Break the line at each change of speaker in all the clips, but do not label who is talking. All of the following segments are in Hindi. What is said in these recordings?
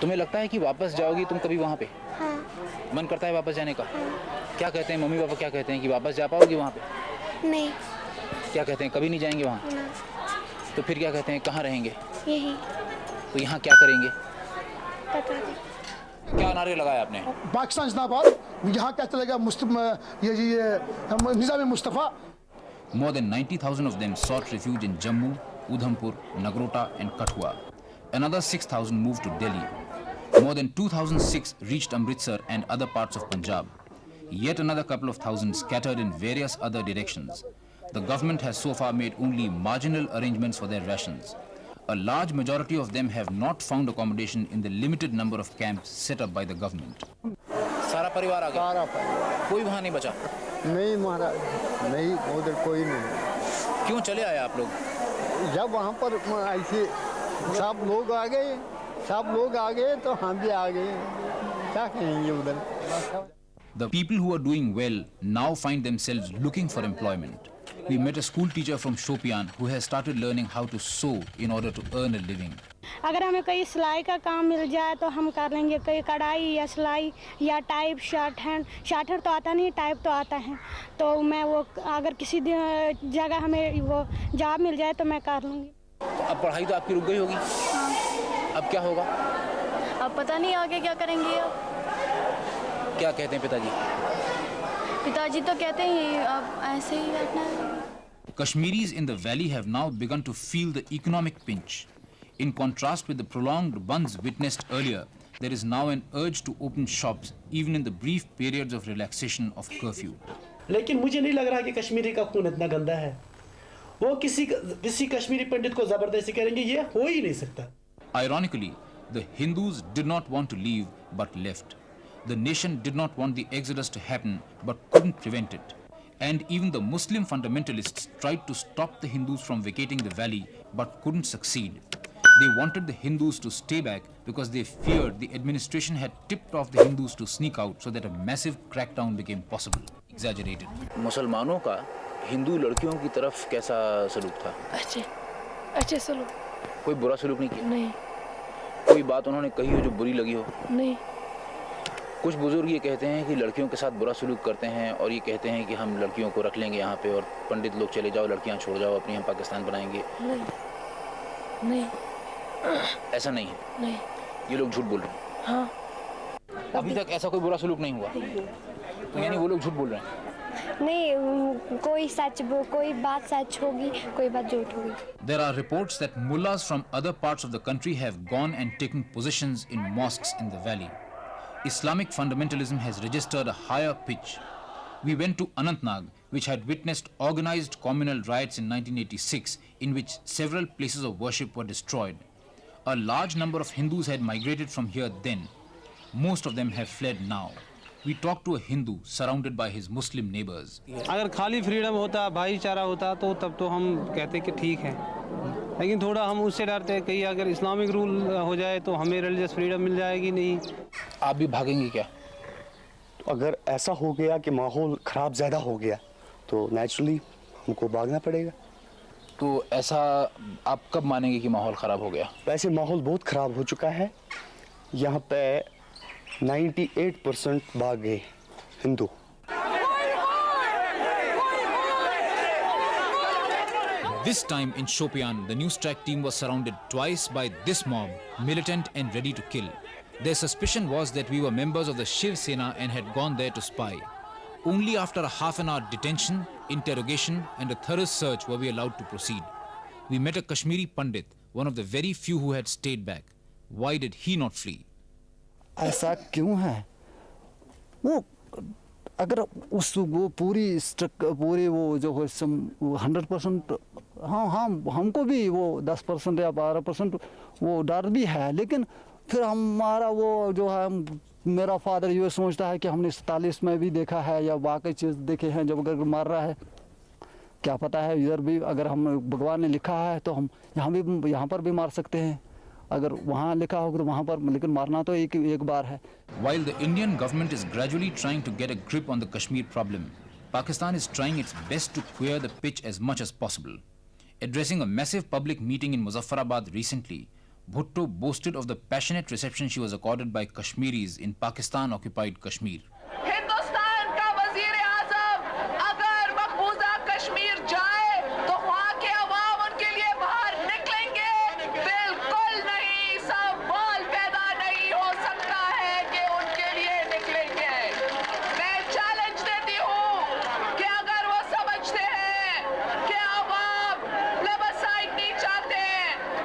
तुम्हें लगता है कि वापस जाओगी तुम कभी वहाँ पे?
हाँ।
मन करता है वापस जाने का?
हाँ।
क्या कहते हैं मम्मी पापा, क्या कहते हैं कि वापस जा पाओगी वहाँ पे?
नहीं।
क्या कहते हैं, कभी नहीं जाएंगे वहाँ?
ना।
तो फिर क्या कहते हैं, कहाँ रहेंगे?
यही।
तो यहाँ क्या करेंगे?
पता नहीं।
क्या नारे लगाया आपने?
पाकिस्तान जिंदाबाद। यहाँ क्या चलेगा? निज़ाम Mustafa.
More than 90,000 of them sought refuge in Jammu, Udhampur, Nagrota and Kathua. Another 6,000 moved to Delhi. More than 2,006 reached Amritsar and other parts of Punjab. Yet another couple of thousand scattered in various other directions. The government has so far made only marginal arrangements for their rations. A large majority of them have not found accommodation in the limited number of camps set up by the government. सारा परिवार आ गया?
सारा परिवार।
कोई वहाँ नहीं बचा?
नहीं महाराज, नहीं, उधर कोई नहीं।
क्यों चले आए आप लोग?
जब वहाँ पर ऐसे सब लोग आ गए तो हम भी आ गए, क्या कहेंगे उधर।
The people who are doing well now find themselves looking for employment. We met a school teacher from Shopian who has started learning how to sew in order to earn a living.
अगर हमें कहीं सिलाई का काम मिल जाए तो हम कर लेंगे, कहीं कढ़ाई या सिलाई या टाइप शर्ट हैंड तो आता नहीं, टाइप तो आता है, तो मैं वो अगर किसी जगह हमें वो जॉब मिल जाए तो मैं कर लूँगी।
तो अब पढ़ाई तो आपकी रुक गई होगी?
हाँ।
अब क्या होगा?
अब पता नहीं आगे क्या करेंगे। अब
क्या कहते हैं पिताजी?
पिताजी तो कहते हैं अब ऐसे ही बैठना है।
Kashmiris in the valley have now begun to feel the economic pinch. In contrast with the prolonged bunds witnessed earlier, there is now an urge to open shops even in the brief periods of relaxation of curfew.
लेकिन मुझे नहीं लग रहा कि कश्मीरी का खून इतना गंदा है। वो किसी कश्मीरी पंडित को जबरदस्ती करेंगे, ये हो ही नहीं सकता।
Ironically, the Hindus did not want to leave but left. The nation did not want the exodus to happen but couldn't prevent it. And even the Muslim fundamentalists tried to stop the Hindus from vacating the valley but couldn't succeed. They wanted the Hindus to stay back because they feared the administration had tipped off the Hindus to sneak out so that a massive crackdown became possible. Exaggerated. मुसलमानों का हिंदू लड़कियों की तरफ कैसा सलूक था?
अच्छे सलूक।
कोई बुरा सलूक नहीं किया?
नहीं।
कोई बात उन्होंने कही हो जो बुरी लगी हो?
नहीं।
कुछ बुजुर्ग ये कहते हैं कि लड़कियों के साथ बुरा सलूक करते हैं और ये कहते हैं कि हम लड़कियों को रख लेंगे यहाँ पे और पंडित लोग चले जाओ, लड़कियाँ छोड़ जाओ, अपनी हम पाकिस्तान बनाएंगे।
नहीं।
ऐसा नहीं है?
नहीं।
ये लोग झूठ बोल रहे हैं?
हाँ।
अभी तक ऐसा कोई बुरा सलूक नहीं हुआ, तो यानी वो लोग झूठ बोल रहे हैं?
नहीं, कोई बात सच होगी, कोई बात झूठ होगी।
There are reports that mullahs from other parts of the country have gone and taken positions in mosques in the valley. Islamic fundamentalism has registered a higher pitch. We went to Anantnag, which had witnessed organized communal riots in 1986, in which several places of worship were destroyed. A large number of Hindus had migrated from here then. Most of them have fled now. We talked to a Hindu surrounded by his Muslim neighbors.
अगर खाली फ्रीडम होता, भाईचारा होता तो तब तो हम कहते कि ठीक है, लेकिन थोड़ा हम उससे डरते हैं कहीं अगर इस्लामिक रूल हो जाए तो हमें रिलीजियस फ्रीडम मिल जाएगी नहीं।
आप भी भागेंगे क्या?
अगर ऐसा हो गया कि माहौल ख़राब ज़्यादा हो गया तो नेचुरली हमको भागना पड़ेगा।
तो ऐसा आप कब मानेंगे कि माहौल ख़राब हो गया?
वैसे माहौल बहुत ख़राब हो चुका है, यहाँ पे 98% भाग गए Hindu.
This time in Shopian, the news track team was surrounded twice by this mob, militant and ready to kill. Their suspicion was that we were members of the Shiv Sena and had gone there to spy. Only after a half-an-hour detention, interrogation and a thorough search were we allowed to proceed. We met a Kashmiri Pandit, one of the very few who had stayed back. Why did he not flee?
ऐसा क्यों है? वो अगर वो पूरी वो जो है 100%, हाँ हमको भी वो 10% या 12% वो डर भी है, लेकिन फिर हमारा वो जो है मेरा फादर ये सोचता है कि हमने 47 में भी देखा है या बाकी चीज़ देखे हैं, जब अगर मार रहा है क्या पता है इधर भी अगर हम भगवान ने लिखा है तो हम यहाँ पर भी मार सकते हैं, अगर वहाँ लिखा होगा तो वहाँ पर, लेकिन मारना तो एक बार है।
While the Indian government is gradually trying to get a grip on the Kashmir problem, Pakistan is trying its best to queer the pitch as much as possible. Addressing a massive public meeting in Muzaffarabad recently, Bhutto boasted of the passionate reception she was accorded by Kashmiris in Pakistan-occupied Kashmir.
Hindustan का वजीर आजम अगर मकबूजा कश्मीर जाए तो वहाँ के अवाम उनके लिए बाहर निकलेंगे? बिल्कुल नहीं। सवाल पैदा नहीं हो सकता है कि उनके लिए निकलेंगे। मैं चैलेंज देती हूँ कि अगर वो समझते हैं कि अवाम प्लेबसाइट नहीं चाहते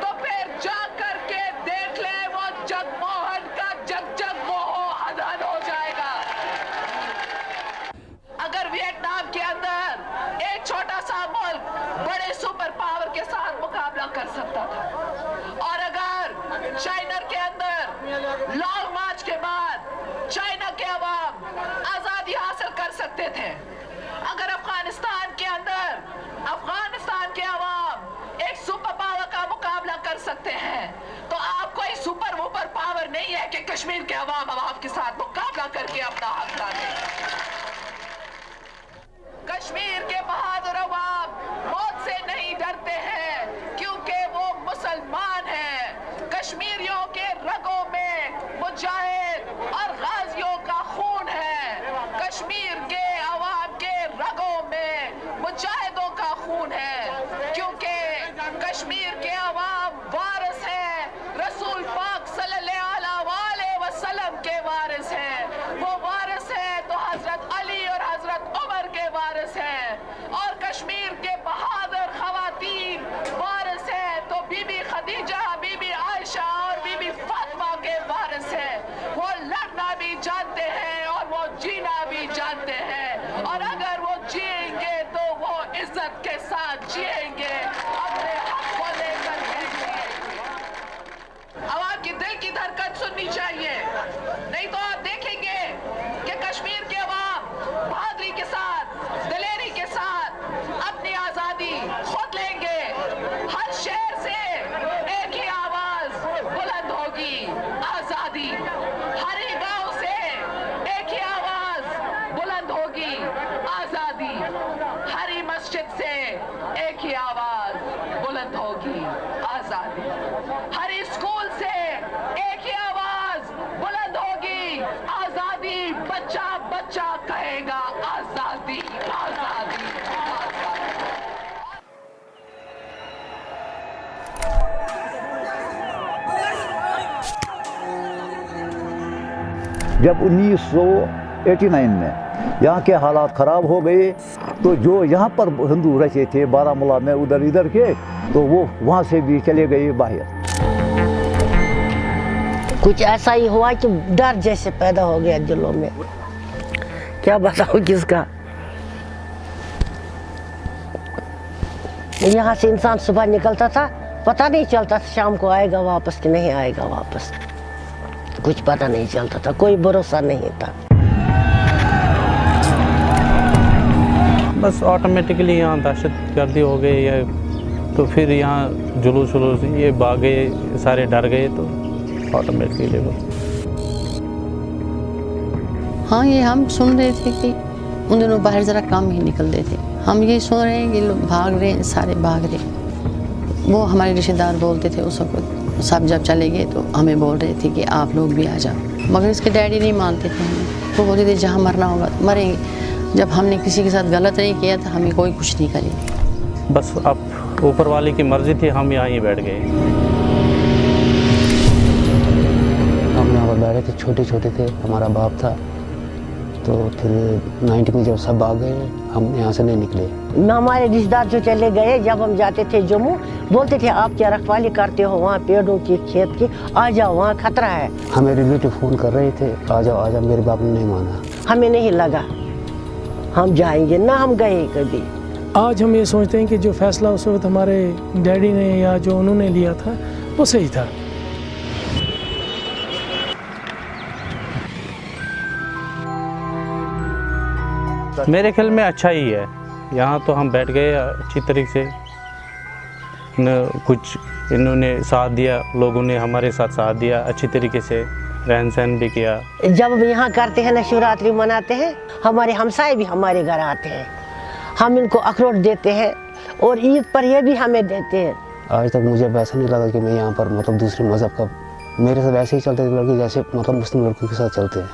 तो फिर जा करके देख ले, वो जगमोहन का जग मोहो हदन हो जाएगा। अगर वियतनाम के अंदर एक छोटा सा मुल्क बड़े सुपर पावर के साथ मुकाबला कर सकता था, और अगर चाइना के अंदर लॉन्ग मार्च के बाद चाइना के अवाम आजादी हासिल कर सकते थे, अगर अफगानिस्तान के अंदर अफगानिस्तान के अवाम एक सुपर पावर का मुकाबला कर सकते हैं, तो आप कोई सुपर वुपर पावर नहीं है कि कश्मीर के अवाम के साथ मुकाबला करके अपना हक लाने। कश्मीर के बहादुर अवाम मौत से नहीं डरते हैं क्योंकि वो मुसलमान हैं। कश्मीरियों के रगों में मुजाहिद और गाजियों का खून है। कश्मीर के अवाम के रगों में मुजाहिदों का खून है, क्योंकि कश्मीर के अवाम वारिस हैं रसूल पाक सल्लल्लाहु अलैहि वसल्लम के वारिस हैं। वो वारिस है तो हजरत अली और हजरत उमर के वारिस हैं, और कश्मीर के बहादुर खवातीन वारिस है तो बीबी खदीजा, बीबी आयशा और बीबी फातिमा के वारिस हैं। वो लड़ना भी जानते हैं और वो जीना भी जानते हैं, और अगर वो जिएंगे तो वो इज्जत के साथ जिएंगे, अपने हक को लेकर के जिएंगे। आवाम की दिल की धड़कन सुननी चाहिए, नहीं तो आप देखेंगे कि कश्मीर के अवाम बहादुरी के साथ, दिलेरी के साथ अपनी आजादी खुद लेंगे। हर शहर से एक ही आवाज बुलंद होगी, आजादी। हर ही गांव से एक ही आवाज बुलंद होगी, आजादी। हर ही मस्जिद से एक ही आवाज बुलंद होगी, आजादी। हर ही स्कूल से एक ही आवाज बुलंद होगी, आजादी। बच्चा बच्चा कहेगा आजादी, आजादी, आजादी।
जब 1989 में यहाँ के हालात ख़राब हो गए तो जो यहाँ पर हिंदू रहते थे बारामूला में उधर इधर के, तो वो वहाँ से भी चले गए बाहर।
कुछ ऐसा ही हुआ कि डर जैसे पैदा हो गया दिलों में, क्या बताऊँ किसका। यहाँ से इंसान सुबह निकलता था, पता नहीं चलता था शाम को आएगा वापस कि नहीं आएगा वापस, कुछ पता नहीं चलता था, कोई भरोसा नहीं था।
बस ऑटोमेटिकली यहाँ दहशतगर्दी हो गई है, तो फिर यहाँ जुलूस ये भागे, सारे डर गए, तो ऑटोमेटिकली वो।
हाँ, ये हम सुन रहे थे कि उन दिनों बाहर ज़रा कम ही निकलते थे। हम ये सुन रहे हैं कि लोग भाग रहे हैं, सारे भाग रहे हैं। वो हमारे रिश्तेदार बोलते थे उस वक्त, सब जब चले गए तो हमें बोल रहे थे कि आप लोग भी आ जाओ, मगर इसके डैडी नहीं मानते थे हमें। वो बोलते थे जहाँ मरना होगा तो मरेंगे, जब हमने किसी के साथ गलत नहीं किया था हमें कोई कुछ नहीं करेगा।
बस अब ऊपर वाले की मर्जी थी, हम यहाँ ही बैठ गए।
हम यहाँ पर बैठे थे, छोटे छोटे थे, हमारा बाप था, तो फिर 90 में जब सब आ गए हम यहाँ से नहीं निकले।
हमारे रिश्तेदार जो चले गए, जब हम जाते थे जम्मू, बोलते थे आप क्या रखवाली करते हो वहाँ पेड़ों की, खेत की, आ जाओ वहाँ खतरा है।
हमें रिलेटिव फ़ोन कर रहे थे आ जाओ आ जाओ, मेरे बाप ने नहीं माना।
हमें नहीं लगा हम जाएंगे, ना हम गए कभी।
आज हम ये सोचते हैं कि जो फैसला उस वक्त हमारे डैडी ने या जो उन्होंने लिया था वो सही था।
मेरे ख्याल में अच्छा ही है, यहाँ तो हम बैठ गए अच्छी तरीके से, न कुछ इन्होंने साथ दिया, लोगों ने हमारे साथ दिया, अच्छी तरीके से रहन सहन भी किया।
जब हम यहाँ करते हैं ना, शिवरात्रि मनाते हैं, हमारे हमसाए भी हमारे घर आते हैं, हम इनको अखरोट देते हैं, और ईद पर ये भी हमें देते हैं,
आज तक मुझे वैसा नहीं लगा कि मैं यहाँ पर मतलब दूसरे मज़हब का, मेरे साथ वैसे ही चलते थे लड़के जैसे मतलब मुस्लिम लड़कों के साथ चलते हैं।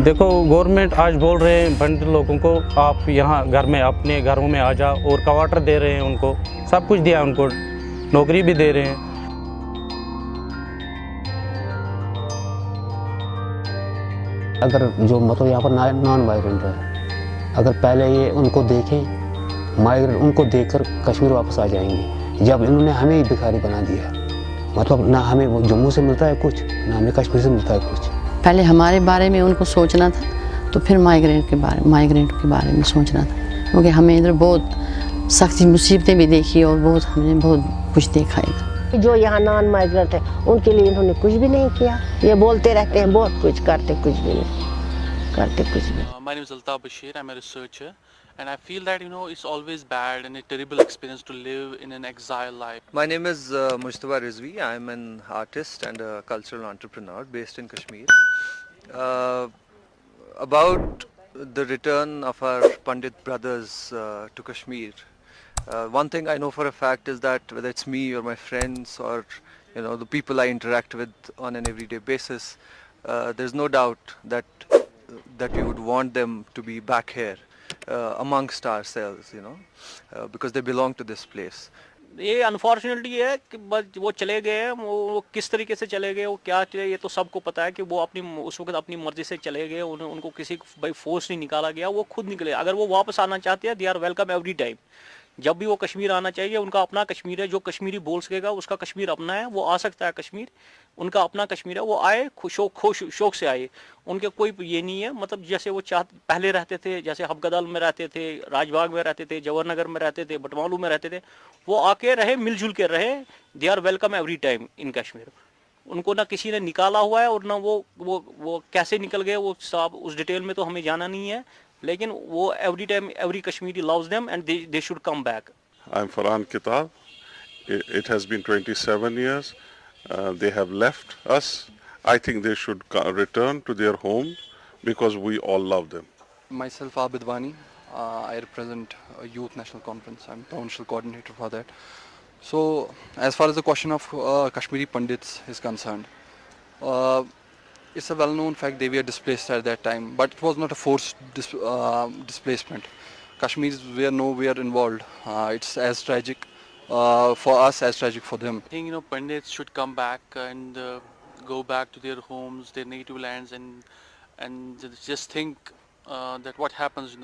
देखो गवर्नमेंट आज बोल रहे हैं पंडित लोगों को आप यहाँ घर में अपने घरों में आ जाओ, और क्वार्टर दे रहे हैं उनको, सब कुछ दिया उनको, नौकरी भी दे रहे हैं।
अगर जो मतलब यहाँ पर नॉन माइग्रेंट है, अगर पहले ये उनको देखें, माइग्रेंट उनको देखकर कश्मीर वापस आ जाएंगे। जब इन्होंने हमें ही भिखारी बना दिया, मतलब ना हमें वो जम्मू से मिलता है कुछ, ना हमें कश्मीर से मिलता है कुछ।
पहले हमारे बारे में उनको सोचना था, तो फिर माइग्रेंट के बारे में सोचना था, क्योंकि हमें इधर बहुत सख्त मुसीबतें भी देखी और हमने बहुत कुछ देखा इधर।
जो यहाँ नॉन माइग्रेंट है उनके लिए इन्होंने कुछ भी नहीं किया। ये बोलते रहते हैं बहुत कुछ, करते कुछ भी नहीं, करते कुछ भी।
My name is Altaf Bashir. I'm a researcher, and I feel that it's always bad and a terrible experience to live in an exile life.
My name is Mujtaba Rizvi. I'm an artist and a cultural entrepreneur based in Kashmir. About the return of our Pandit brothers to Kashmir, one thing I know for a fact is that whether it's me or my friends or the people I interact with on an everyday basis, there's no doubt that we would want them to be back here amongst ourselves, because they belong to this place.
ये अनफॉर्चुनेटली है कि बस वो चले गए हैं, वो किस तरीके से चले गए, वो क्या चले, ये तो सबको पता है कि वो उस वक्त अपनी मर्जी से चले गए, उनको किसी भाई फोर्स नहीं निकाला गया, वो खुद निकले। अगर वो वापस आना चाहते हैं, they are welcome every time. जब भी वो कश्मीर आना चाहिए, उनका अपना कश्मीर है, जो कश्मीरी बोल सकेगा उसका कश्मीर अपना है, वो आ सकता है कश्मीर, उनका अपना कश्मीर है, वो आए शौक से आए, उनके कोई ये नहीं है। मतलब जैसे वो पहले रहते थे, जैसे हबगदल में रहते थे, राजबाग में रहते थे, जवाहरनगर में रहते थे, बटमालू में रहते थे, वो आके रहे, मिलजुल के रहे। They are welcome every time in Kashmir. उनको ना किसी ने निकाला हुआ है, और ना वो कैसे निकल गए, वो सब उस डिटेल में तो हमें जाना नहीं है, लेकिन वो every time every Kashmiri loves them and they should come back.
I'm Farhan Kitab. It has been 27 years. They have left us. I think they should return to their home because we all love them.
Myself Abid Wani. I represent a Youth National Conference. I'm provincial coordinator for that. So as far as the question of Kashmiri Pandits is concerned, it's a well-known fact they were displaced at that time, but it was not a forced displacement. Kashmiris were nowhere involved. It's as tragic for us as tragic for them.
I think Pandits should come back and go back to their homes, their native lands, and just think that what happens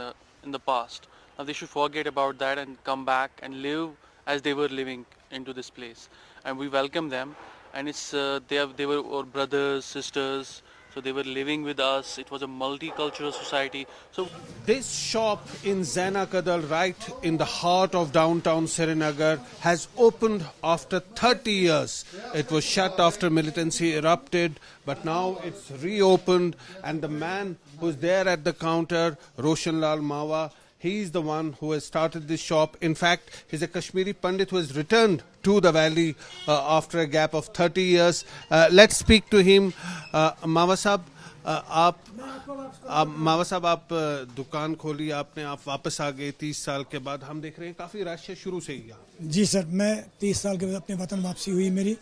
in the past. Now they should forget about that and come back and live as they were living into this place, and we welcome them. And it's they were our brothers, sisters, so they were living with us. It was a multicultural society. So
this shop in Zaina Kadal, right in the heart of downtown Srinagar, has opened after 30 years. It was shut after militancy erupted, but now it's reopened, and the man who's there at the counter, Roshan Lal Mawa, he's the one who has started this shop. In fact, he's a Kashmiri Pandit who has returned to the valley after a gap of 30 years. Let's speak to him. Mawa Sahab, आप दुकान खोली आपने, आप वापस आ गए 30 साल के बाद। हम देख रहे हैं काफ़ी रश है शुरू से ही।
जी सर, मैं 30 साल के बाद अपने वतन वापसी हुई मेरी।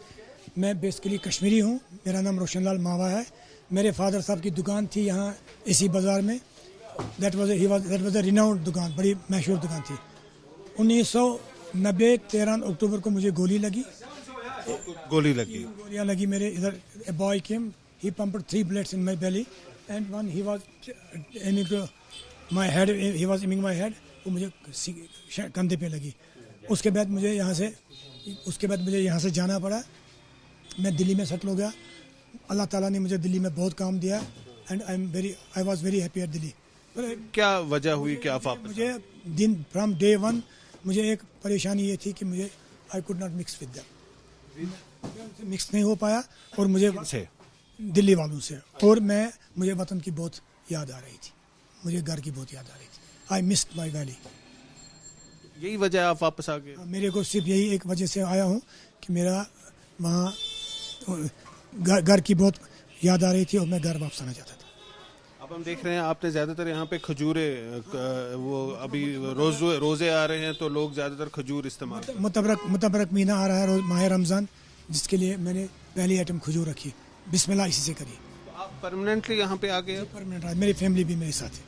मैं बेसिकली कश्मीरी हूँ। मेरा नाम रोशन लाल मावा है। मेरे फादर साहब की दुकान थी यहाँ इसी बाज़ार में। that was a renowned दुकान, बड़ी मशहूर दुकान थी। 1990 13 अक्टूबर को मुझे गोलियाँ लगी मेरे इधर। A boy came, he pumped 3 bullets in my belly and one he was aiming to my head, he was aiming my head, वो मुझे कंधे पे लगी। उसके बाद मुझे यहाँ से जाना पड़ा। मैं दिल्ली में सेटल हो गया। अल्लाह ताला ने मुझे दिल्ली में बहुत काम दिया and I was very happy at Delhi.
क्या वजह हुई कि आप
मुझे फ्रॉम डे 1 मुझे एक परेशानी ये थी कि मुझे I could not mix with them, mix नहीं हो पाया, और मुझे दिल्ली वालों से, और मुझे वतन की बहुत याद आ रही थी, मुझे घर की बहुत याद आ रही थी। I missed my valley.
यही वजह आप वापस आ गए?
मेरे को सिर्फ यही एक वजह से आया हूँ कि मेरा वहाँ घर की बहुत याद आ रही थी और मैं घर वापस आना चाहता था।
अब हम देख रहे हैं आपने ज़्यादातर यहाँ पे खजूरे वो अभी रोज़े आ रहे हैं तो लोग ज़्यादातर खजूर इस्तेमाल
मुतबरक महीना आ रहा है माह रमज़ान, जिसके लिए मैंने पहली आइटम खजूर रखी, बिस्मिल्लाह इसी से करी।
तो आप परमानेंटली यहाँ पे आ गए?
परमानेंट, मेरी फैमिली भी मेरे साथ है।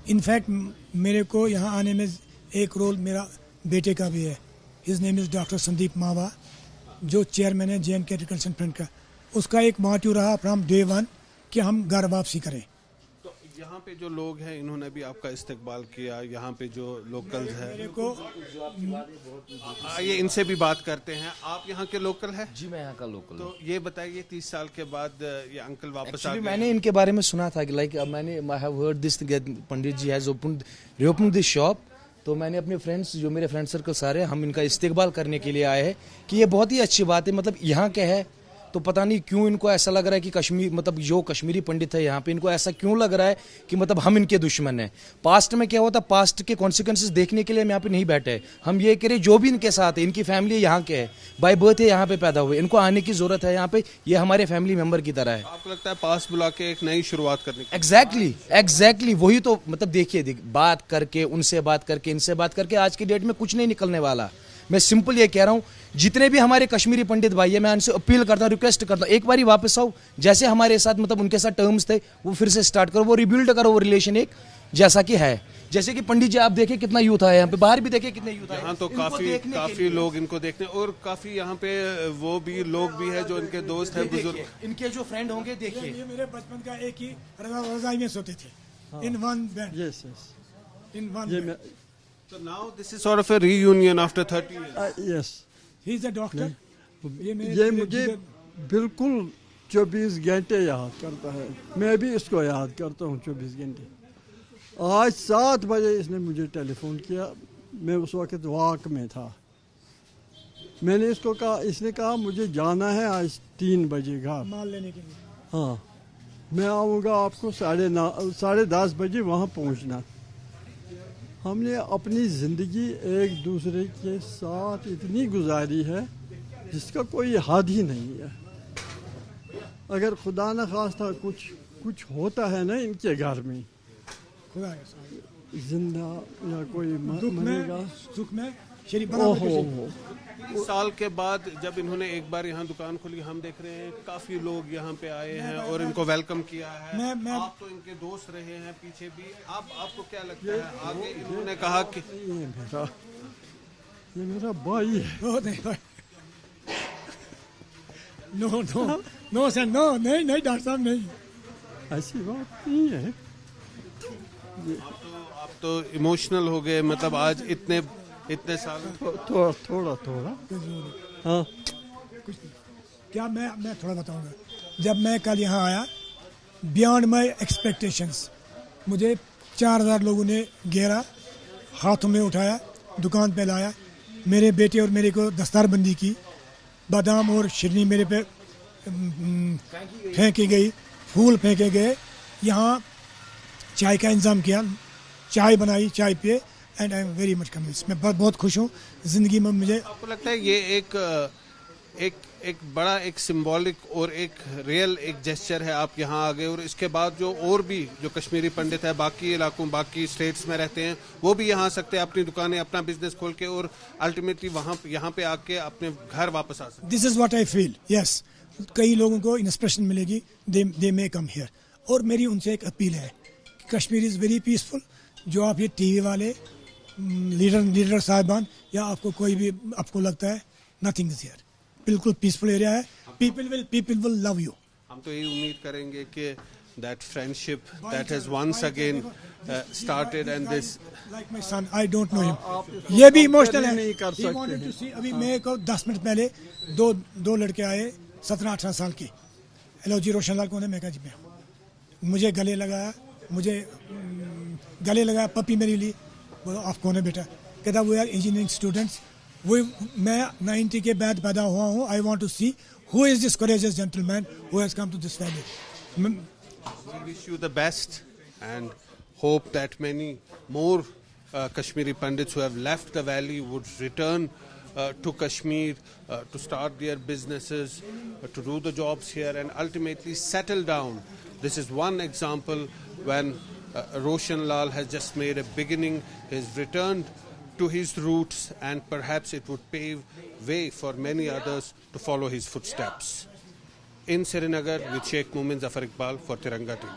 इनफैक्ट मेरे को यहाँ आने में एक रोल मेरा बेटे का भी है। His name is doctor Sandeep मावा, जो चेयरमैन है JNK एग्रीकल्चर फ्रंट का। उसका एक मोटिव रहा फ्रॉम डे वन कि हम घर वापसी करें।
तो यहाँ पे जो लोग हैं इन्होंने भी आपका इस्तकबाल किया, यहाँ पे जो लोकल्स हैं
मेरे को
आइए इनसे भी बात करते हैं। आप यहाँ के लोकल हैं?
जी मैं यहाँ का लोकल।
तो ये बताइए 30 साल के बाद ये अंकल वापस आ गए।
मैंने इनके बारे में सुना था कि लाइक मैंने I have heard this pandit ji has opened this shop. तो मैंने अपने फ्रेंड्स, जो मेरे फ्रेंड सर्कल सारे, हम इनका इस्तेकबाल करने के लिए आए हैं कि ये बहुत ही अच्छी बात है। मतलब यहाँ क्या है तो पता नहीं क्यों इनको ऐसा लग रहा है कि कश्मीर, मतलब जो कश्मीरी पंडित है यहाँ पे, इनको ऐसा क्यों लग रहा है कि मतलब हम इनके दुश्मन हैं। पास्ट में क्या होता, पास्ट के कॉन्सिक्वेंसेस देखने के लिए हम यहाँ पे नहीं बैठे। हम ये कह रहे जो भी इनके साथ है, इनकी फैमिली यहाँ के है, बाय बर्थ है यहाँ पे पैदा हुए, इनको आने की जरूरत है यहाँ पे, ये हमारे फैमिली मेंबर की तरह है।
आपको लगता है पास बुला के एक नई शुरुआत करने की?
एग्जैक्टली वही तो मतलब देखिए बात करके, उनसे बात करके, इनसे बात करके आज की डेट में कुछ नहीं निकलने वाला। मैं सिंपल ये कह रहा हूँ, जितने भी हमारे कश्मीरी पंडित भाई है, मैं उनसे अपील करता हूँ, रिक्वेस्ट करता हूँ, एक बारी वापस आओ। जैसे हमारे साथ मतलब उनके साथ टर्म्स थे वो फिर से स्टार्ट करो, वो रिबिल्ड करो वो रिलेशन एक जैसा कि है। जैसे कि पंडित जी आप देखें कितना यूथ आया यहाँ पे, बाहर भी देखें कितने यूथ आए
यहाँ तो काफी लोग इनको देखने, और काफी यहाँ पे वो भी लोग भी है जो इनके दोस्त हैं, बुजुर्ग।
इनके जो फ्रेंड होंगे देखिए,
ये मेरे बचपन का एक ही रजाई में सोते थे, in one bed.
Yes
in one.
So now this is sort of a reunion after 30 years.
Yes.
He is a doctor.
ये मुझे बिल्कुल 24 घंटे याद करता है। मैं भी इसको याद करता हूँ 24 घंटे। आज 7 बजे इसने मुझे टेलीफोन किया, मैं उस वक्त वाक में था। मैंने इसको कहा, इसने कहा मुझे जाना है आज 3 बजे घर।
माल लेने के लिए।
हाँ, मैं आऊँगा आपको 10:30 बजे वहाँ पहुँचना। हमने अपनी ज़िंदगी एक दूसरे के साथ इतनी गुजारी है जिसका कोई हद ही नहीं है। अगर खुदा न खास्ता कुछ होता है ना इनके घर में, जिंदा या कोई मरेगा,
सुख में शरीफ
इस साल के बाद जब इन्होंने एक बार यहाँ दुकान खोली, हम देख रहे हैं काफी लोग यहाँ पे आए हैं और इनको वेलकम किया है। आप तो इनके दोस्त रहे हैं पीछे भी, आपको क्या लगता है आगे? इन्होंने कहा कि
ये मेरा भाई है।
नो सर, नो, नहीं डॉक्टर साहब, नहीं,
ऐसी बात नहीं है।
आप तो इमोशनल हो गए, मतलब आज इतने साल।
थोड़ा हाँ,
क्या मैं थोड़ा बताऊंगा। जब मैं कल यहाँ आया, बियॉन्ड माई एक्सपेक्टेशंस, मुझे 4000 लोगों ने घेरा, हाथों में उठाया, दुकान पे लाया, मेरे बेटे और मेरे को दस्तारबंदी की, बादाम और शिरनी मेरे पे फेंकी गई, फूल फेंके गए, यहाँ चाय का इंतज़ाम किया, चाय बनाई, चाय पिए, and I am very much convince. मैं बहुत खुश हूँ ज़िंदगी में। मुझे
आपको लगता है ये एक बड़ा एक सिंबॉलिक और एक रियल एक जेस्चर है, आप यहाँ आ गए और इसके बाद जो और भी जो कश्मीरी पंडित है बाकी इलाकों, बाकी स्टेट्स में रहते हैं, वो भी यहाँ आ सकते हैं अपनी दुकानें, अपना बिजनेस खोल के और अल्टीमेटली यहाँ पे आके अपने घर वापस आ सकते हैं।
This is what I feel. Yes, कई लोगों को इंस्पिरेशन मिलेगी, दे मे कम हियर। और मेरी उनसे एक अपील है, कश्मीर इज़ वेरी पीसफुल। जो आप ये टीवी वाले लीडर साहिबान या आपको कोई भी आपको लगता है, नथिंग इज हियर, बिल्कुल पीसफुल एरिया है। People will love you.
हम तो यही उम्मीद करेंगे कि that friendship that has once again started and this
like my son, I don't know him, ये भी इमोशनल है।
नहीं कर
He wanted to see, अभी मेरे को 10 मिनट पहले दो लड़के आए 17-18 साल के। हेलो जी, रोशन लाल कौन है? मैं कहा जी मैं हूँ। मुझे गले लगाया, पपी मेरे लिए। बोलो आप कौन है बेटा? कहता वो यार इंजीनियरिंग स्टूडेंट्स, वो मैं 90 के बाद पैदा हुआ हूँ। I want to see who is this courageous gentleman who has come to this valley.
We wish you the best and hope that many more Kashmiri Pandits who have left the valley would return to Kashmir to start their businesses, to do the jobs here and ultimately settle down This is one example when Roshan Lal has just made a beginning, has returned to his roots, and perhaps it would pave way for many others to follow his footsteps. In Srinagar with Sheikh Mumin Zafar Iqbal for Tiranga TV.